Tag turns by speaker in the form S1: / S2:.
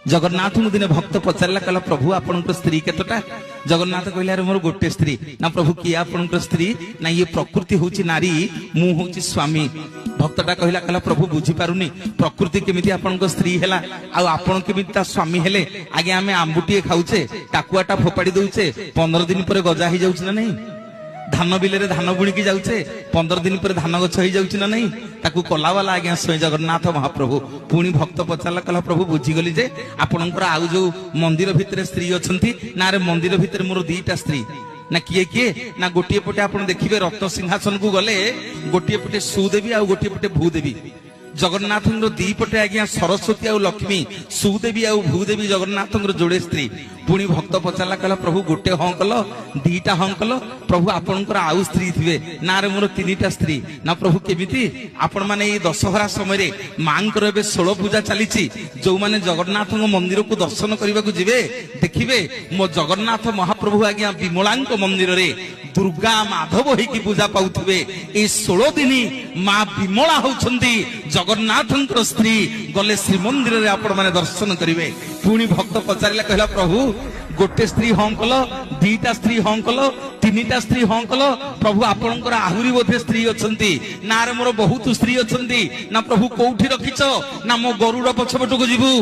S1: जगन्नाथ दिन भक्त पचारा कहला प्रभु आपण स्त्री केतटा जगन्नाथ कहले अरे मोर गोटे स्त्री ना प्रभु किए आपण स्त्री ना ये प्रकृति हूँ नारी मु हूँ स्वामी भक्तटा कहला कहला प्रभु बुझी पारुनी प्रकृति केमिति आपण स्त्री हैला आपण केमिति ता स्वामी हेले आगे आमे आंबुटीए खाऊचे टाकुआटा फोपाड़ी दउचे 15 दिन पर गजा ही जाउछ ना नहीं धान बिल धान बुणी की जाऊे 15 दिन पर धान गछ हो जाऊँ ना नहीं ताकू कलावाला आज्ञा स्वयं जगन्नाथ महाप्रभु पुणी भक्त पचारा कहला प्रभु बुझीगली जे आपणकर आउ जो मंदिर भितर स्त्री अच्छा ना रे मंदिर भितर मोर दीटा स्त्री ना किए किए ना गोटे पटे आप देखिए रत्न सिंहासन को गले गोटे पटे सुदेवी आ गोटे पटे भूदेवी जगन्नाथ दीपटे आज्ञा सरस्वती आ लक्ष्मी सुदेवी आ भूदेवी जगन्नाथ जोड़े स्त्री पुणी भक्त पचारा कहला प्रभु गोटे हाँ कल दीटा हाँ कल प्रभु आपणकर आउ स्त्री थे ना रे मोर 3टा स्त्री ना प्रभु केमिति आपण माने ये दशहरा समय मांकर एबे 16 पूजा चली जो माने जगन्नाथ मंदिर को दर्शन करने को जीवे देखिए मो जगन्नाथ महाप्रभु आज्ञा विमलांक मंदिर रे दुर्गा माधव होइकी पूजा पाउथिबे ए 16 दिन मां विमला होउछंती जगन्नाथ स्त्री गले श्रीमंदिर रे आपण माने दर्शन करिवे पुणी भक्त पचारिला कहला प्रभु गोटे स्त्री हाँ कल 2टा स्त्री हाँ कल 3टा स्त्री हाँ कल प्रभु आपणकर आहुरी बोधे स्त्री अच्छंती ना रे मोर बहुत स्त्री अच्छंती ना प्रभु कोठी रखिछ ना मो गरुड़ पछपटको जीवु।